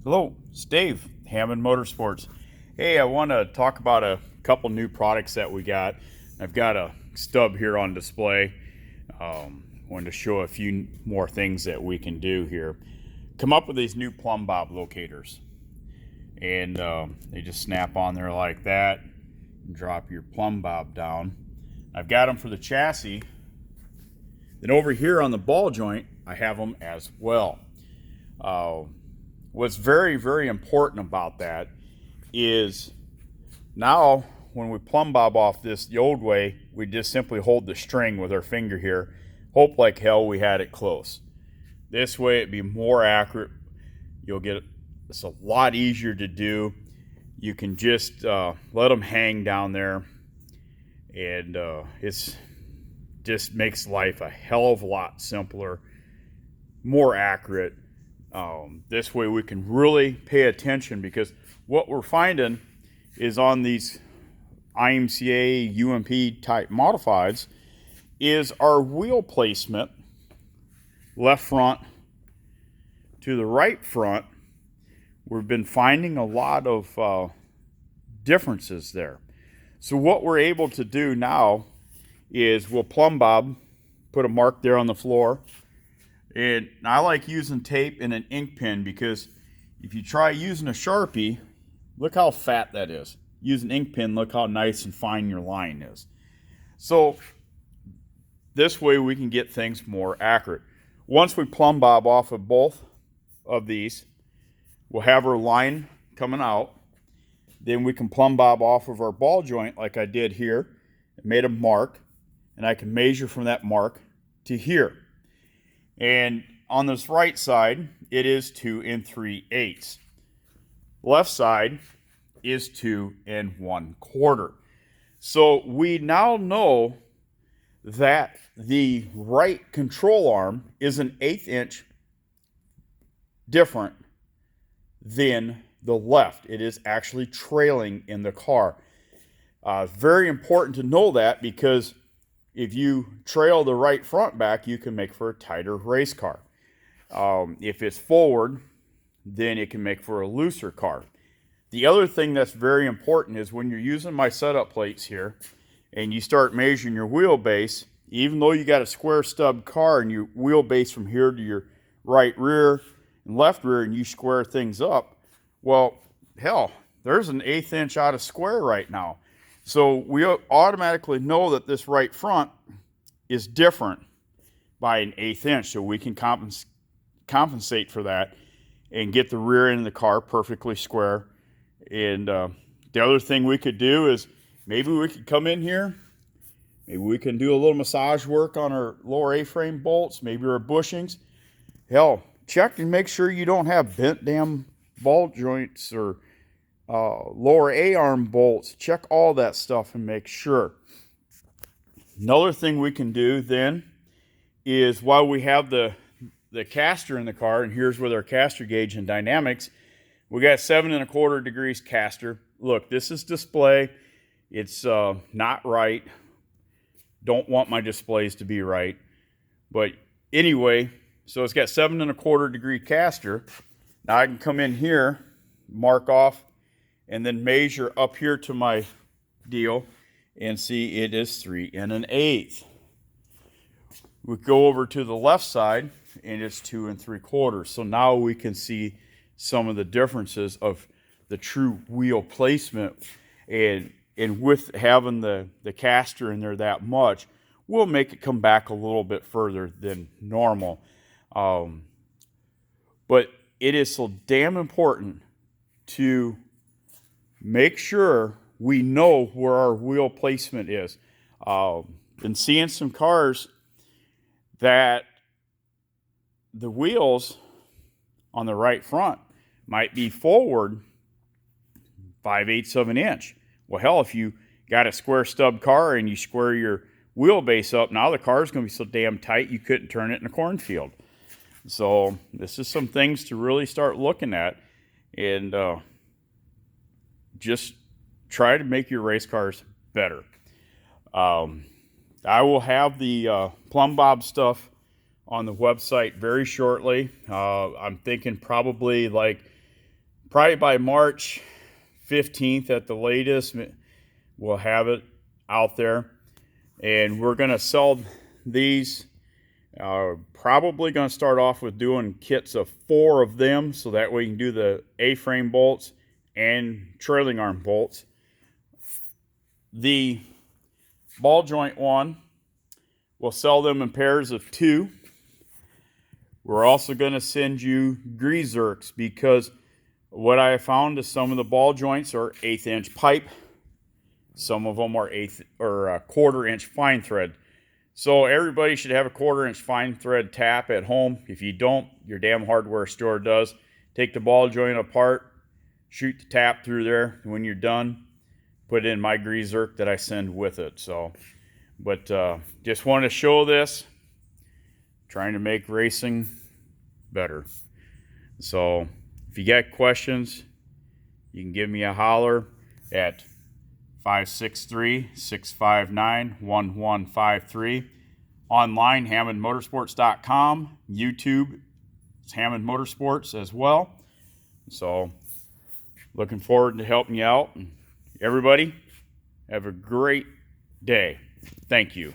Hello, it's Dave, Hammond Motorsports. Hey, I want to talk about a couple new products that we got. I've got a stub here on display. Wanted to show a few more things that we can do here. Come up with these new plumb bob locators, and they just snap on there like that and drop your plumb bob down. I've got them for the chassis. Then over here on the ball joint, I have them as well. What's very, very important about that is now when we plumb bob off this the old way, we just simply hold the string with our finger here, hope like hell we had it close. This way it'd be more accurate. You'll get it's a lot easier to do. You can just let them hang down there, and it's just makes life a hell of a lot simpler, more accurate. This way we can really pay attention, because what we're finding is on these IMCA UMP type modifieds is our wheel placement, left front to the right front. We've been finding a lot of differences there. So what we're able to do now is we'll plumb bob, put a mark there on the floor. And I like using tape and an ink pen, because if you try using a Sharpie, look how fat that is. Use an ink pen, look how nice and fine your line is. So this way we can get things more accurate. Once we plumb bob off of both of these, we'll have our line coming out. Then we can plumb bob off of our ball joint like I did here. I made a mark, and I can measure from that mark to here. And on this right side, it is 2 3/8. Left side is 2 1/4. So we now know that the right control arm is an 1/8 inch different than the left. It is actually trailing in the car. Very important to know that, because if you trail the right front back, you can make for a tighter race car. If it's forward, then it can make for a looser car. The other thing that's very important is when you're using my setup plates here and you start measuring your wheelbase, even though you got a square stub car and your wheelbase from here to your right rear and left rear, and you square things up, well, hell, there's an 1/8 inch out of square right now. So we automatically know that this right front is different by an 1/8 inch, so we can compensate for that and get the rear end of the car perfectly square. And the other thing we could do is maybe we could come in here, maybe we can do a little massage work on our lower A-frame bolts, maybe our bushings. Hell, check and make sure you don't have bent damn ball joints or lower A-arm bolts. Check all that stuff and make sure. Another thing we can do then is, while we have the caster in the car, and here's with our caster gauge and dynamics, we got 7 1/4 degrees caster. Look, this is display. It's not right. Don't want my displays to be right. But anyway, so it's got 7 1/4 degree caster. Now I can come in here, mark off, and then measure up here to my deal and see it is 3 1/8. We go over to the left side and it's 2 3/4. So now we can see some of the differences of the true wheel placement, and with having the caster in there that much, we'll make it come back a little bit further than normal. But it is so damn important to make sure we know where our wheel placement is. Been seeing some cars that the wheels on the right front might be forward 5/8 of an inch. Well, hell, if you got a square stub car and you square your wheelbase up, now the car is going to be so damn tight you couldn't turn it in a cornfield. So this is some things to really start looking at, and just try to make your race cars better. I will have the plumb bob stuff on the website very shortly. I'm thinking probably like Probably by March 15th at the latest, we'll have it out there. And we're going to sell these. Probably going to start off with doing kits of 4 of them, so that way you can do the A-frame bolts and trailing arm bolts. The ball joint one, we'll sell them in pairs of 2. We're also going to send you grease zerks, because what I have found is some of the ball joints are 1/8 inch pipe. Some of them are 1/4 inch fine thread. So everybody should have a 1/4 inch fine thread tap at home. If you don't, your damn hardware store does. Take the ball joint apart, shoot the tap through there. When you're done, put in my grease zerk that I send with it. So, but just want to show this. Trying to make racing better. So if you got questions, you can give me a holler at 563-659-1153. Online, HammondMotorsports.com. YouTube, it's Hammond Motorsports as well. So, looking forward to helping you out. Everybody, have a great day. Thank you.